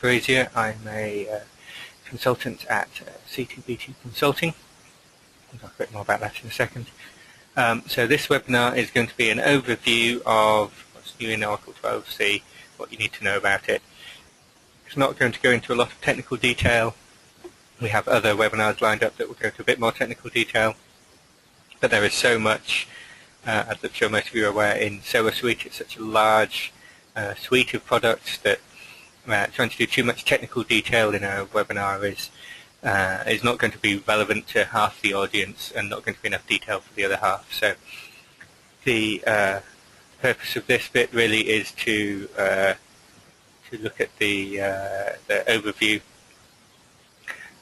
Brasier. I'm a consultant at CTB2 Consulting. I'll talk a bit more about that in a second. So this webinar is going to be an overview of what's new in Oracle 12c, what you need to know about it. It's not going to go into a lot of technical detail. We have other webinars lined up that will go into a bit more technical detail, but there is so much, as I'm sure most of you are aware, in SOA Suite. It's such a large suite of products that trying to do too much technical detail in a webinar is not going to be relevant to half the audience and not going to be enough detail for the other half. So the purpose of this bit really is to look at the overview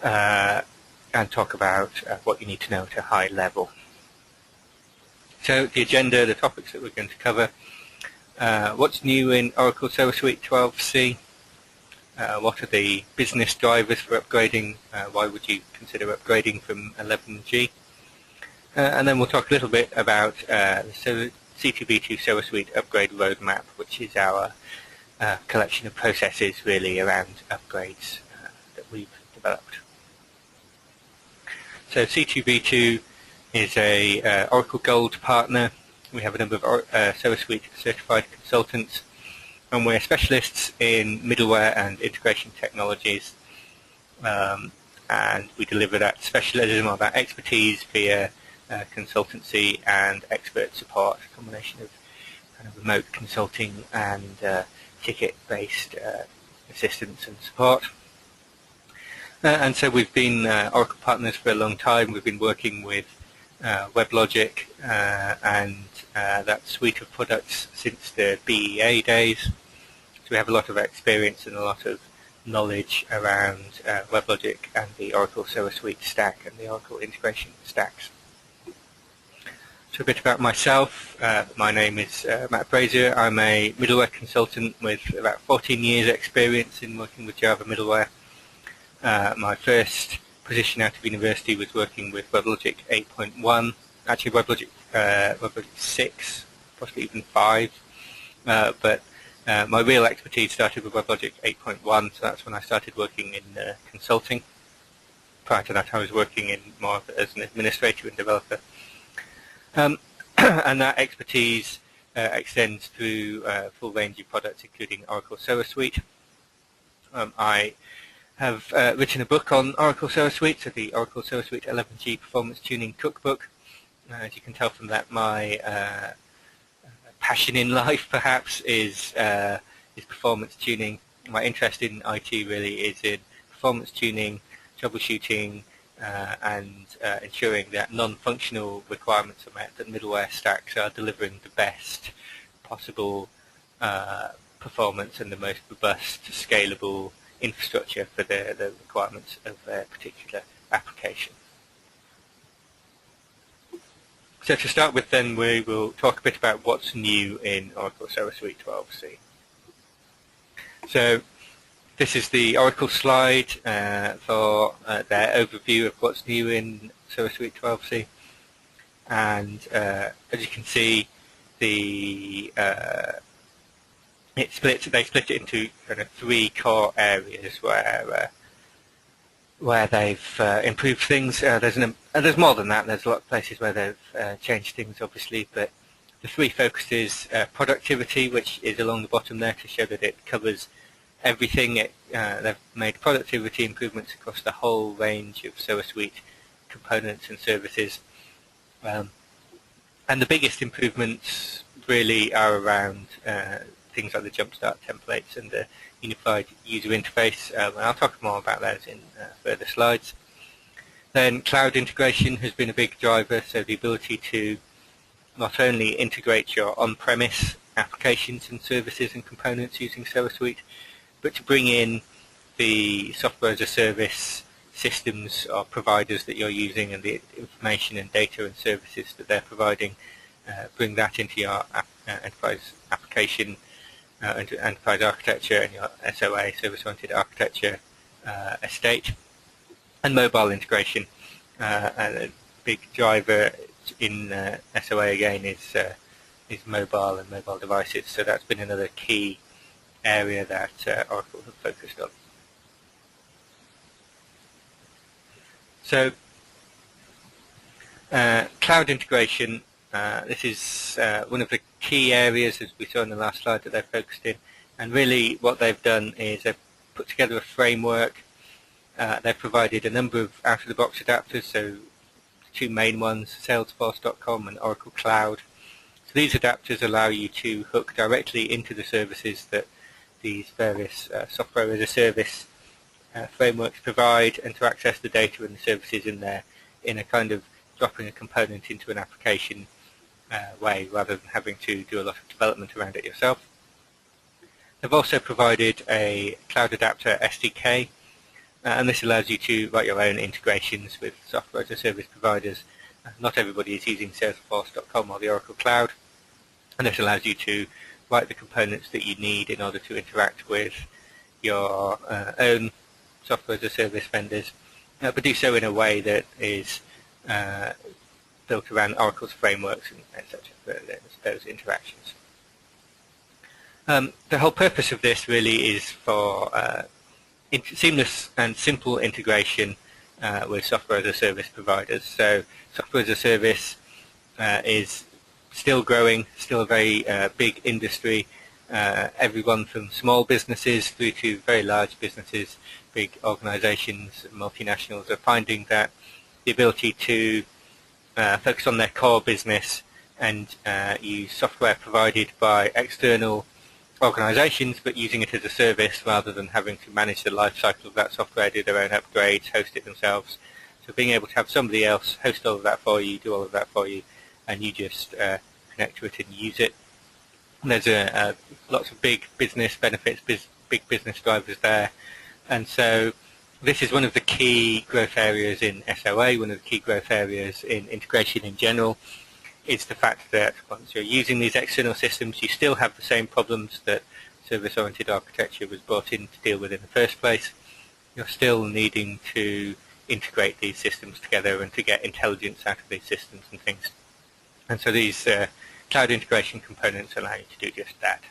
and talk about what you need to know at a high level. So the agenda, the topics that we're going to cover: what's new in Oracle SOA Suite 12c? What are the business drivers for upgrading? Why would you consider upgrading from 11G? And then we'll talk a little bit about the CTB2 SOA Suite upgrade roadmap, which is our collection of processes really around upgrades that we've developed. So CTB2 is a Oracle Gold partner. We have a number of SOA Suite certified consultants, and we're specialists in middleware and integration technologies, and we deliver that specialism or that expertise via consultancy and expert support, a combination of kind of remote consulting and ticket-based assistance and support. And so we've been Oracle partners for a long time. We've been working with WebLogic and that suite of products since the BEA days. So we have a lot of experience and a lot of knowledge around WebLogic and the Oracle SOA Suite stack and the Oracle integration stacks. So a bit about myself. My name is Matt Brasier. I'm a middleware consultant with about 14 years experience in working with Java middleware. My first position out of university was working with WebLogic 8.1, actually WebLogic 6, possibly even 5, but my real expertise started with WebLogic 8.1, so that's when I started working in consulting. Prior to that I was working in more as an administrator and developer. And that expertise extends through a full range of products, including Oracle SOA Suite. I have written a book on Oracle SOA Suite, so the Oracle SOA Suite 11G Performance Tuning Cookbook. As you can tell from that, my passion in life perhaps is performance tuning. My interest in IT really is in performance tuning, troubleshooting, and ensuring that non-functional requirements are met, that middleware stacks are delivering the best possible performance and the most robust, scalable infrastructure for the requirements of a particular application. So to start with then, we will talk a bit about what's new in Oracle SOA Suite 12c. So this is the Oracle slide for their overview of what's new in SOA Suite 12c. And as you can see, they split it into kind of 3 core areas where they've improved things. There's more than that. There's a lot of places where they've changed things, obviously, but the 3 focuses: productivity, which is along the bottom there to show that it covers everything. They've made productivity improvements across the whole range of SOA Suite components and services. And the biggest improvements really are around things like the Jumpstart templates and the unified user interface, and I'll talk more about those in further slides. Then cloud integration has been a big driver, so the ability to not only integrate your on-premise applications and services and components using SOA Suite, but to bring in the software as a service systems or providers that you're using and the information and data and services that they're providing, bring that into your enterprise application, into enterprise architecture and your SOA, service-oriented architecture estate. And mobile integration, a big driver in SOA again is mobile and mobile devices, so that's been another key area that Oracle have focused on. So cloud integration, this is one of the key areas, as we saw in the last slide, that they're focused in. And really what they've done is they've put together a framework. They've provided a number of out-of-the-box adapters, so the two main ones, Salesforce.com and Oracle Cloud. So these adapters allow you to hook directly into the services that these various software as a service frameworks provide, and to access the data and the services in there in a kind of dropping a component into an application way, rather than having to do a lot of development around it yourself. They've also provided a Cloud Adapter SDK, and this allows you to write your own integrations with software as a service providers. Not everybody is using Salesforce.com or the Oracle Cloud, and this allows you to write the components that you need in order to interact with your own software as a service vendors, but do so in a way that is built around Oracle's frameworks and etc. for those interactions. The whole purpose of this really is for seamless and simple integration with software as a service providers. So software as a service is still growing, still a very big industry. Everyone from small businesses through to very large businesses, big organizations, multinationals, are finding that the ability to focus on their core business and use software provided by external organizations, but using it as a service rather than having to manage the life cycle of that software, do their own upgrades, host it themselves. So being able to have somebody else host all of that for you, do all of that for you, and you just connect to it and use it. And there's lots of big business benefits, big business drivers there. And so this is one of the key growth areas in SOA, one of the key growth areas in integration in general. It's the fact that once you're using these external systems, you still have the same problems that service-oriented architecture was brought in to deal with in the first place. You're still needing to integrate these systems together and to get intelligence out of these systems and things. And so these cloud integration components allow you to do just that.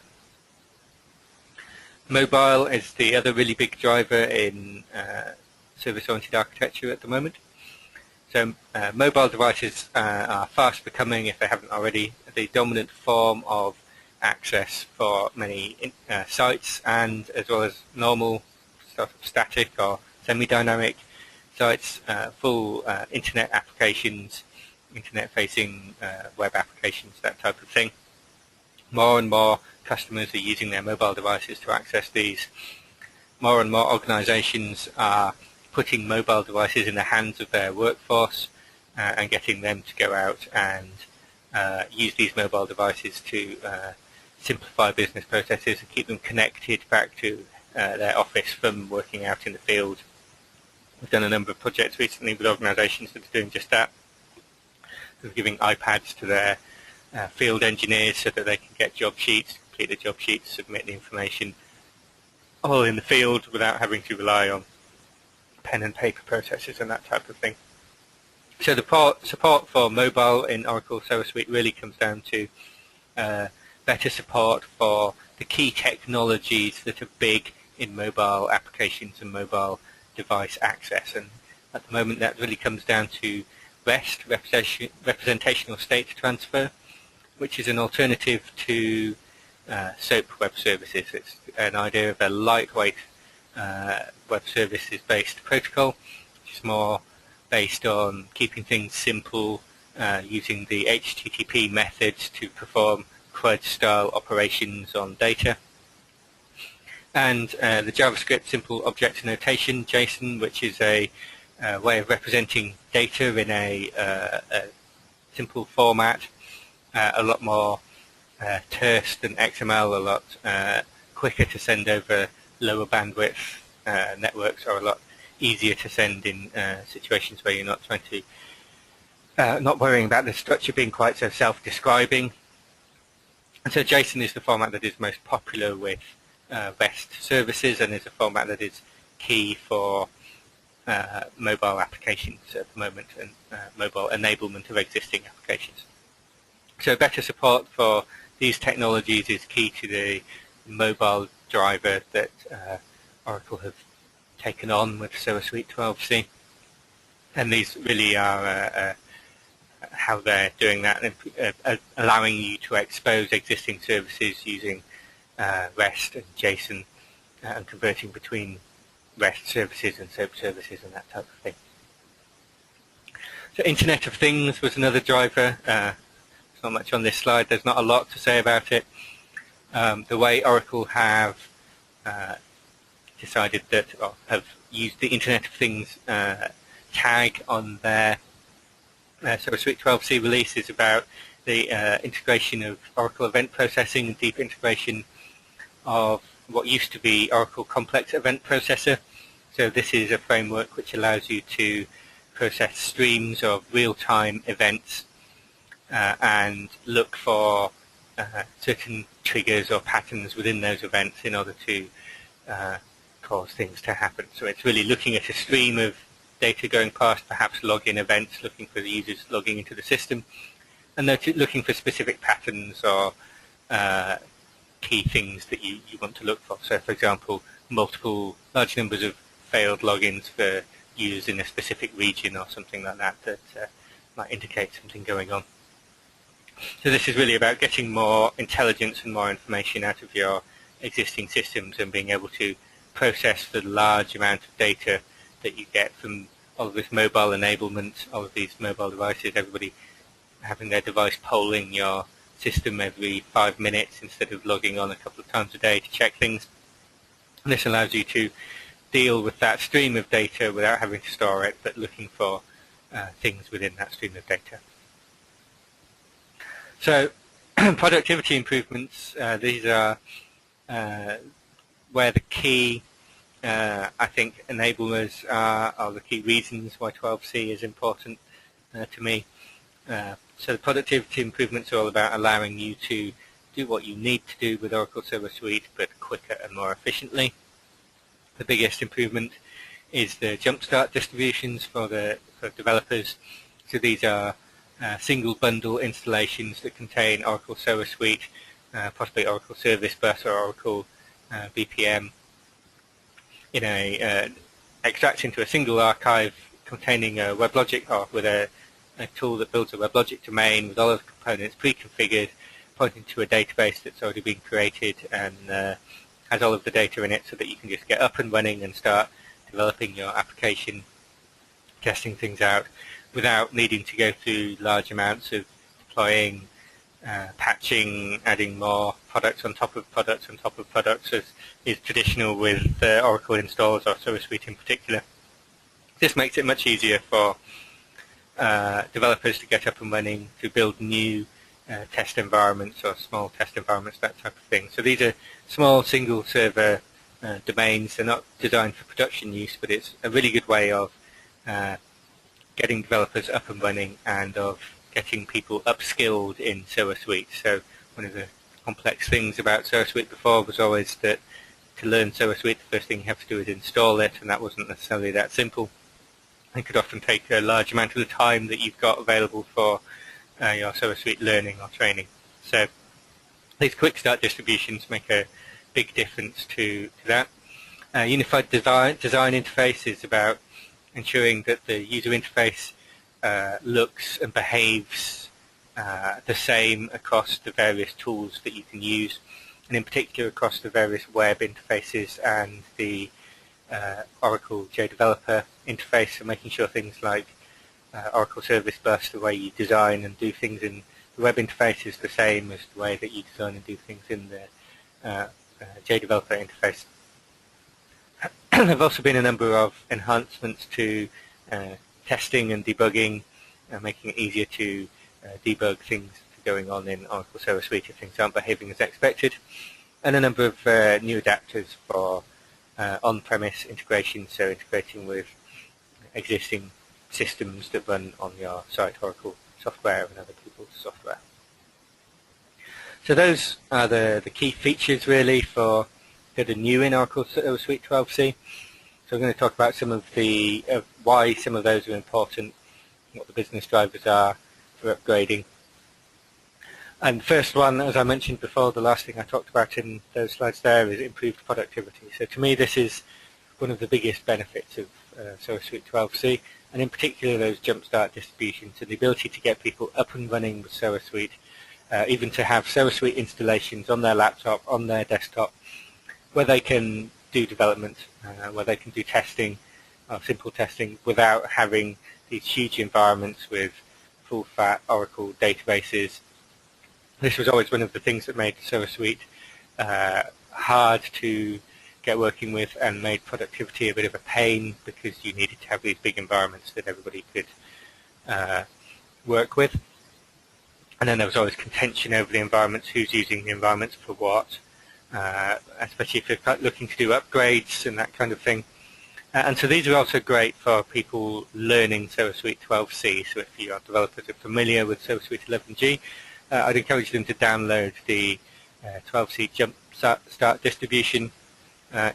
Mobile is the other really big driver in service-oriented architecture at the moment. So mobile devices are fast becoming, if they haven't already, the dominant form of access for many sites, and as well as normal sort of static or semi-dynamic sites, full internet applications, internet-facing web applications, that type of thing. More and more customers are using their mobile devices to access these. More and more organizations are putting mobile devices in the hands of their workforce and getting them to go out and use these mobile devices to simplify business processes and keep them connected back to their office from working out in the field. We've done a number of projects recently with organizations that are doing just that. They're giving iPads to their field engineers so that they can get job sheets, complete the job sheets, submit the information all in the field without having to rely on pen and paper processes and that type of thing. So the support for mobile in Oracle SOA Suite really comes down to better support for the key technologies that are big in mobile applications and mobile device access. And at the moment that really comes down to REST, representational state transfer, which is an alternative to SOAP web services. It's an idea of a lightweight web services-based protocol, which is more based on keeping things simple, using the HTTP methods to perform CRUD-style operations on data, and the JavaScript simple object notation, JSON, which is a way of representing data in a simple format, a lot more terse than XML, a lot quicker to send over lower bandwidth networks, are a lot easier to send in situations where you're not trying to, not worrying about the structure being quite so self-describing. And so JSON is the format that is most popular with REST services, and is a format that is key for mobile applications at the moment, and mobile enablement of existing applications. So better support for these technologies is key to the mobile driver that Oracle have taken on with SOA Suite 12c. And these really are how they're doing that, and allowing you to expose existing services using REST and JSON, and converting between REST services and SOAP services and that type of thing. So Internet of Things was another driver. There's not much on this slide. There's not a lot to say about it. The way Oracle have decided that, or have used the Internet of Things tag on their SOA Suite 12c release is about the integration of Oracle Event Processing and deep integration of what used to be Oracle Complex Event Processor. So this is a framework which allows you to process streams of real-time events and look for certain triggers or patterns within those events in order to cause things to happen. So it's really looking at a stream of data going past, perhaps login events, looking for the users logging into the system, and looking for specific patterns or key things that you want to look for. So, for example, large numbers of failed logins for users in a specific region or something like that might indicate something going on. So this is really about getting more intelligence and more information out of your existing systems and being able to process the large amount of data that you get from all of this mobile enablement, all of these mobile devices, everybody having their device polling your system every 5 minutes instead of logging on a couple of times a day to check things. And this allows you to deal with that stream of data without having to store it, but looking for things within that stream of data. So productivity improvements, these are where the key, I think, enablers are the key reasons why 12c is important to me. So the productivity improvements are all about allowing you to do what you need to do with Oracle SOA Suite, but quicker and more efficiently. The biggest improvement is the Jumpstart distributions for developers. So these are single bundle installations that contain Oracle SOA Suite, possibly Oracle Service Bus or Oracle BPM, in extract into a single archive containing a WebLogic, or with a tool that builds a WebLogic domain with all of the components pre-configured, pointing to a database that's already been created and has all of the data in it, so that you can just get up and running and start developing your application, testing things out, without needing to go through large amounts of deploying, patching, adding more products on top of products on top of products, as is traditional with Oracle installs or SOA Suite in particular. This makes it much easier for developers to get up and running, to build new test environments or small test environments, that type of thing. So these are small single server domains. They're not designed for production use, but it's a really good way of getting developers up and running and of getting people upskilled in SOA Suite. So one of the complex things about SOA Suite before was always that to learn SOA Suite, the first thing you have to do is install it, and that wasn't necessarily that simple. It could often take a large amount of the time that you've got available for your SOA Suite learning or training. So these quick start distributions make a big difference to that. Unified design interface is about ensuring that the user interface looks and behaves the same across the various tools that you can use, and in particular across the various web interfaces and the Oracle JDeveloper interface, so making sure things like Oracle Service Bus, the way you design and do things in the web interface, is the same as the way that you design and do things in the JDeveloper interface. There have also been a number of enhancements to testing and debugging, making it easier to debug things going on in Oracle SOA Suite if things aren't behaving as expected, and a number of new adapters for on-premise integration, so integrating with existing systems that run on your site, Oracle software and other people's software. So those are the key features really for that are new in Oracle SOA Suite 12c. So I'm going to talk about some of the why some of those are important, what the business drivers are for upgrading. And the first one, as I mentioned before, the last thing I talked about in those slides there is improved productivity. So to me, this is one of the biggest benefits of SOA Suite 12c, and in particular those jumpstart distributions and the ability to get people up and running with SOA Suite, even to have SOA Suite installations on their laptop, on their desktop, where they can do development, where they can do testing, simple testing, without having these huge environments with full-fat Oracle databases. This was always one of the things that made SOA Suite hard to get working with and made productivity a bit of a pain, because you needed to have these big environments that everybody could work with. And then there was always contention over the environments, who's using the environments for what, especially if you're looking to do upgrades and that kind of thing. And so these are also great for people learning SOA Suite 12c. So if your developers are familiar with SOA Suite 11g, I'd encourage them to download the 12c Jumpstart distribution,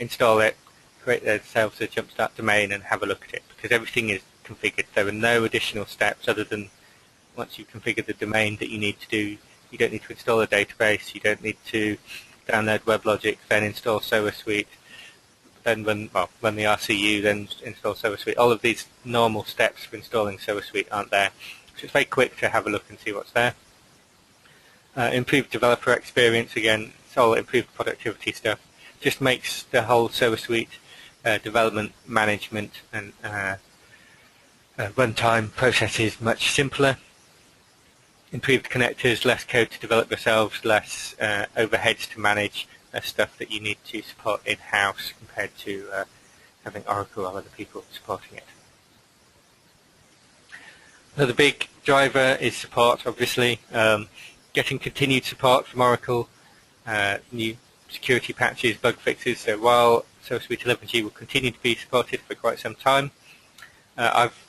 install it, create themselves a Jumpstart domain, and have a look at it, because everything is configured. There are no additional steps other than once you configure the domain that you need to do. You don't need to install a database, you don't need to download WebLogic, then install SOA Suite, then run the RCU, then install SOA Suite. All of these normal steps for installing SOA Suite aren't there. So it's very quick to have a look and see what's there. Improved developer experience, again, it's all improved productivity stuff. Just makes the whole SOA Suite development, management, and runtime processes much simpler. Improved connectors, less code to develop yourselves, less overheads to manage, less stuff that you need to support in-house compared to having Oracle or other people supporting it. Another big driver is support, obviously. Getting continued support from Oracle, new security patches, bug fixes. So while SOA Suite 11g will continue to be supported for quite some time,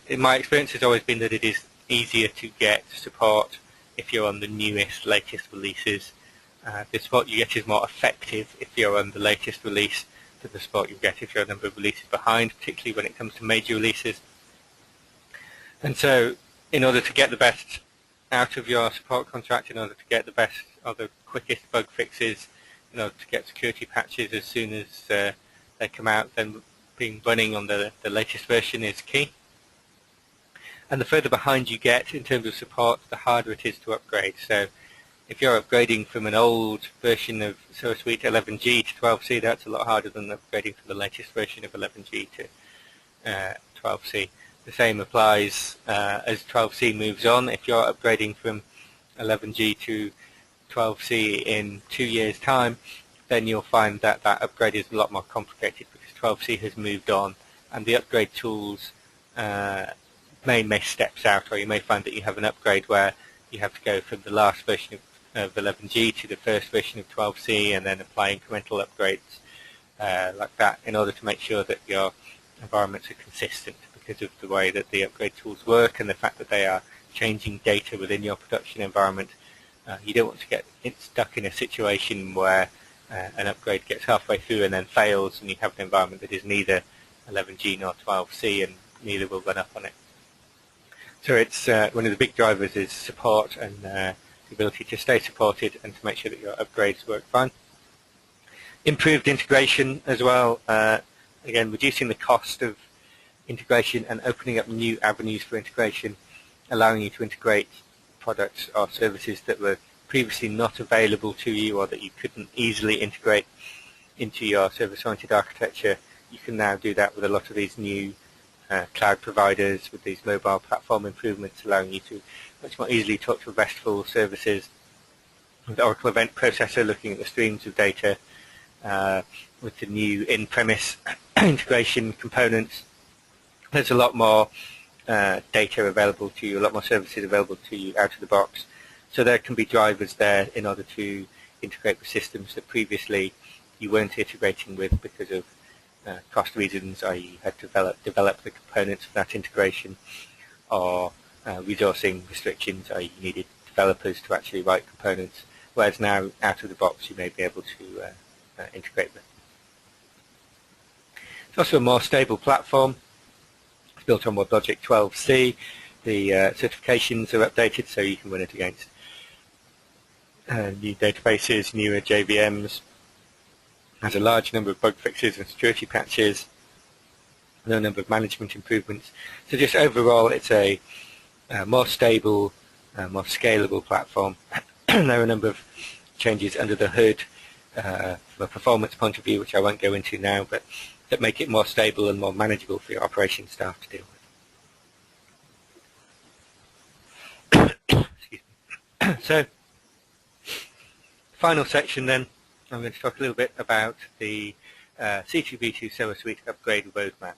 in my experience, has always been that it is easier to get support if you're on the newest, latest releases. The support you get is more effective if you're on the latest release than the support you get if you're a number of releases behind, particularly when it comes to major releases. And so in order to get the best out of your support contract, in order to get the best or the quickest bug fixes, in order to get security patches as soon as they come out, then being running on the latest version is key. And the further behind you get in terms of support, the harder it is to upgrade. So if you're upgrading from an old version of SOA Suite 11g to 12c, that's a lot harder than upgrading from the latest version of 11g to 12c. The same applies as 12c moves on. If you're upgrading from 11g to 12c in 2 years' time, then you'll find that that upgrade is a lot more complicated, because 12c has moved on, and the upgrade tools may miss steps out, or you may find that you have an upgrade where you have to go from the last version of 11g to the first version of 12c, and then apply incremental upgrades like that in order to make sure that your environments are consistent, because of the way that the upgrade tools work and the fact that they are changing data within your production environment. You don't want to get stuck in a situation where an upgrade gets halfway through and then fails, and you have an environment that is neither 11g nor 12c, and neither will run up on it. So it's one of the big drivers is support, and the ability to stay supported and to make sure that your upgrades work fine. Improved integration as well, again reducing the cost of integration and opening up new avenues for integration, allowing you to integrate products or services that were previously not available to you, or that you couldn't easily integrate into your service-oriented architecture. You can now do that with a lot of these new cloud providers, with these mobile platform improvements, allowing you to much more easily talk to RESTful services, with the Oracle Event Processor looking at the streams of data, with the new in-premise integration components. There's a lot more data available to you, a lot more services available to you out of the box. So there can be drivers there in order to integrate with systems that previously you weren't integrating with because of cost reasons, or you had to develop the components for that integration, or resourcing restrictions, or you needed developers to actually write components, whereas now out of the box you may be able to integrate them. It's also a more stable platform. It's built on WebLogic 12c. The certifications are updated so you can run it against new databases, newer JVMs. Has a large number of bug fixes and security patches. There are a number of management improvements. So just overall, it's a more stable, more scalable platform. There are a number of changes under the hood from a performance point of view, which I won't go into now, but that make it more stable and more manageable for your operations staff to deal with. Excuse me. So, final section then, I'm going to talk a little bit about the C2V2 SOA Suite upgrade roadmap.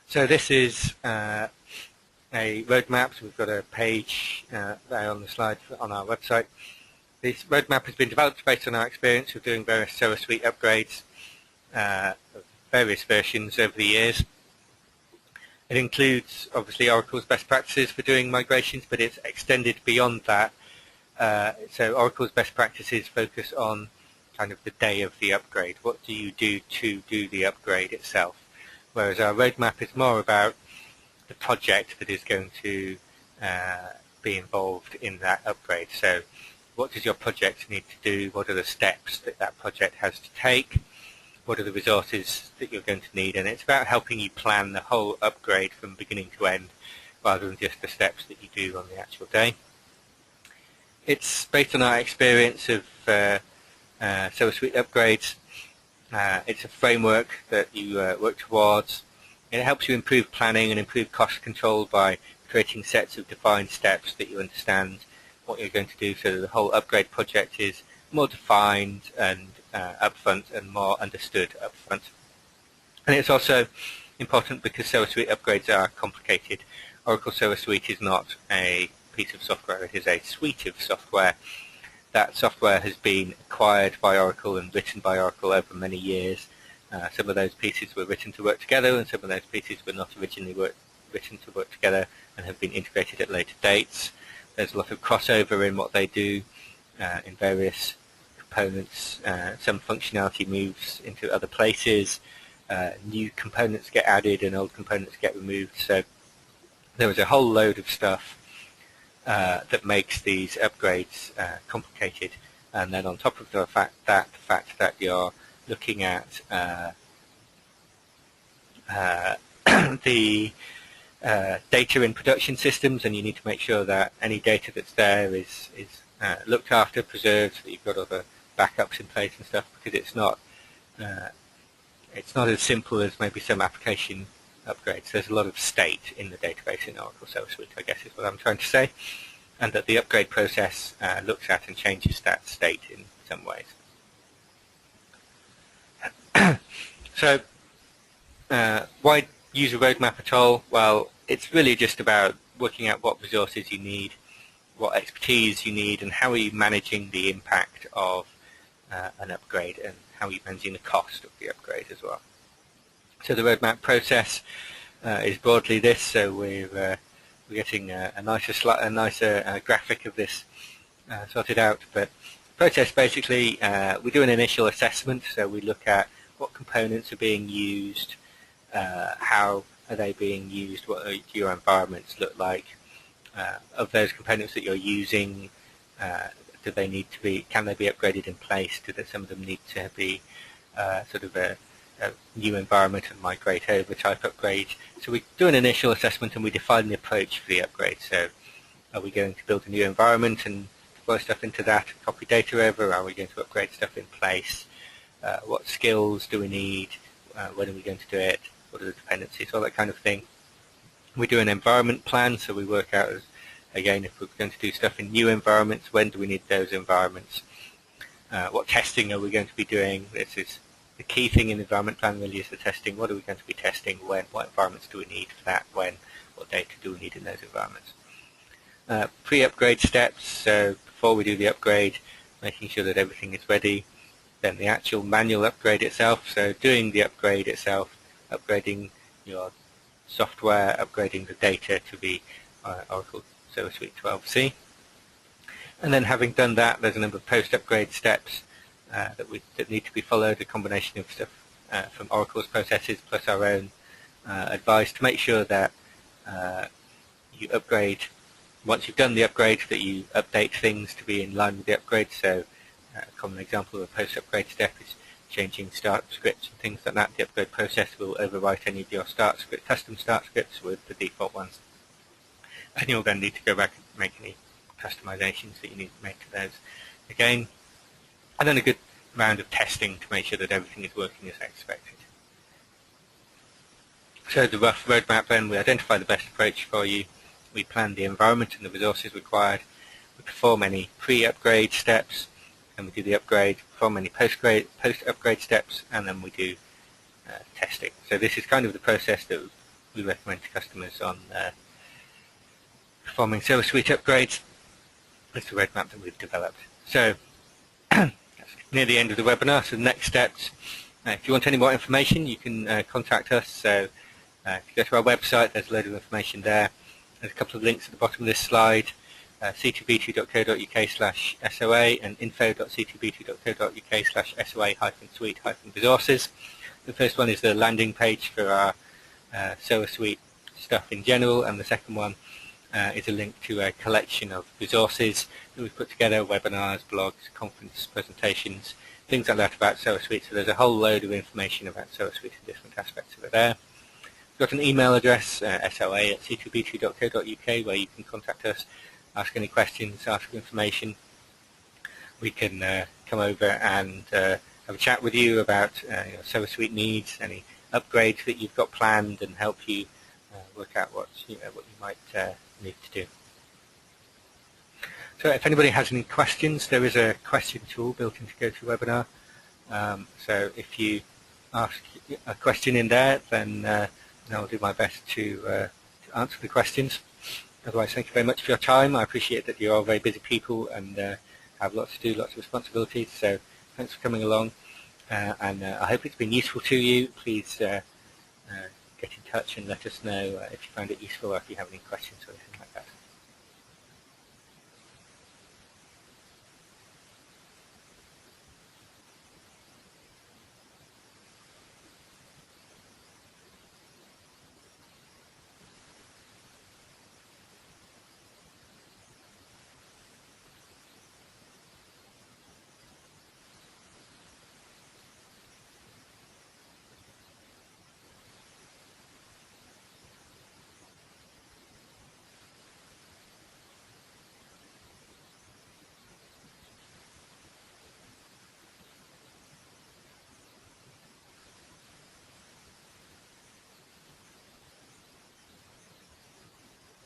So this is a roadmap, so we've got a page there on the slide on our website. This roadmap has been developed based on our experience of doing various SOA Suite upgrades of various versions over the years. It includes, obviously, Oracle's best practices for doing migrations, but it's extended beyond that. So Oracle's best practices focus on kind of the day of the upgrade. What do you do to do the upgrade itself? Whereas our roadmap is more about the project that is going to be involved in that upgrade. So what does your project need to do? What are the steps that that project has to take? What are the resources that you're going to need? And it's about helping you plan the whole upgrade from beginning to end rather than just the steps that you do on the actual day. It's based on our experience of SOA Suite upgrades. It's a framework that you work towards. It helps you improve planning and improve cost control by creating sets of defined steps that you understand what you're going to do, so that the whole upgrade project is more defined and upfront and more understood upfront. And it's also important because SOA Suite upgrades are complicated. Oracle SOA Suite is not a piece of software, it is a suite of software. That software has been acquired by Oracle and written by Oracle over many years. Some of those pieces were written to work together, and some of those pieces were not originally written to work together and have been integrated at later dates. There's a lot of crossover in what they do in various components. Some functionality moves into other places. New components get added and old components get removed. So there is a whole load of stuff that makes these upgrades complicated. And then on top of the fact that you're looking at the data in production systems, and you need to make sure that any data that's there is looked after, preserved, that you've got other backups in place and stuff, because it's not as simple as maybe some application upgrades. There's a lot of state in the database in Oracle SOA Suite, I guess is what I'm trying to say, and that the upgrade process looks at and changes that state in some ways. So why use a roadmap at all? Well, it's really just about working out what resources you need, what expertise you need, and how are you managing the impact of an upgrade, and how are you managing the cost of the upgrade as well. So the roadmap process is broadly this. So we're getting a nicer graphic of this sorted out. But process, basically, we do an initial assessment. So we look at what components are being used, how are they being used, what do your environments look like, of those components that you're using, do they need to be, can they be upgraded in place, do some of them need to be sort of a new environment and migrate over type upgrade. So we do an initial assessment and we define the approach for the upgrade. So are we going to build a new environment and deploy stuff into that and copy data over? Are we going to upgrade stuff in place? What skills do we need? When are we going to do it? What are the dependencies? All that kind of thing. We do an environment plan, so we work out, again, if we're going to do stuff in new environments, when do we need those environments? What testing are we going to be doing? This is the key thing in the environment plan, really, is the testing. What are we going to be testing? When? What environments do we need for that? When? What data do we need in those environments? Pre-upgrade steps, so before we do the upgrade, making sure that everything is ready. Then the actual manual upgrade itself, so doing the upgrade itself, upgrading your software, upgrading the data to be Oracle SOA Suite 12c. And then having done that, there's a number of post-upgrade steps that need to be followed, a combination of stuff from Oracle's processes plus our own advice to make sure that you upgrade, once you've done the upgrade, that you update things to be in line with the upgrade. So a common example of a post-upgrade step is changing start scripts and things like that. The upgrade process will overwrite any of your custom start scripts with the default ones. And you'll then need to go back and make any customizations that you need to make to those again. And then a good round of testing to make sure that everything is working as expected. So the rough roadmap then, we identify the best approach for you. We plan the environment and the resources required. We perform any pre-upgrade steps, and we do the upgrade, perform any post-upgrade steps, and then we do testing. So this is kind of the process that we recommend to customers on performing SOA Suite upgrades. It's the roadmap that we've developed. So that's near the end of the webinar. So the next steps, if you want any more information, you can contact us. So if you go to our website, there's a load of information there. There's a couple of links at the bottom of this slide, c2b2.co.uk/SOA and info.c2b2.co.uk/SOA-suite-resources. The first one is the landing page for our SOA Suite stuff in general, and the second one is a link to a collection of resources that we've put together, webinars, blogs, conference presentations, things like that about SOA Suite. So there's a whole load of information about SOA Suite and different aspects of it there. We've got an email address, soa@c2b2.co.uk, where you can contact us, ask any questions, ask for information. We can come over and have a chat with you about your SOA Suite needs, any upgrades that you've got planned, and help you work out what you might need to do. So if anybody has any questions, there is a question tool built into GoToWebinar. So if you ask a question in there, then I'll do my best to answer the questions. Otherwise, thank you very much for your time. I appreciate that you're all very busy people and have lots to do, lots of responsibilities. So thanks for coming along, and I hope it's been useful to you. Please get in touch and let us know if you found it useful or if you have any questions or anything like that.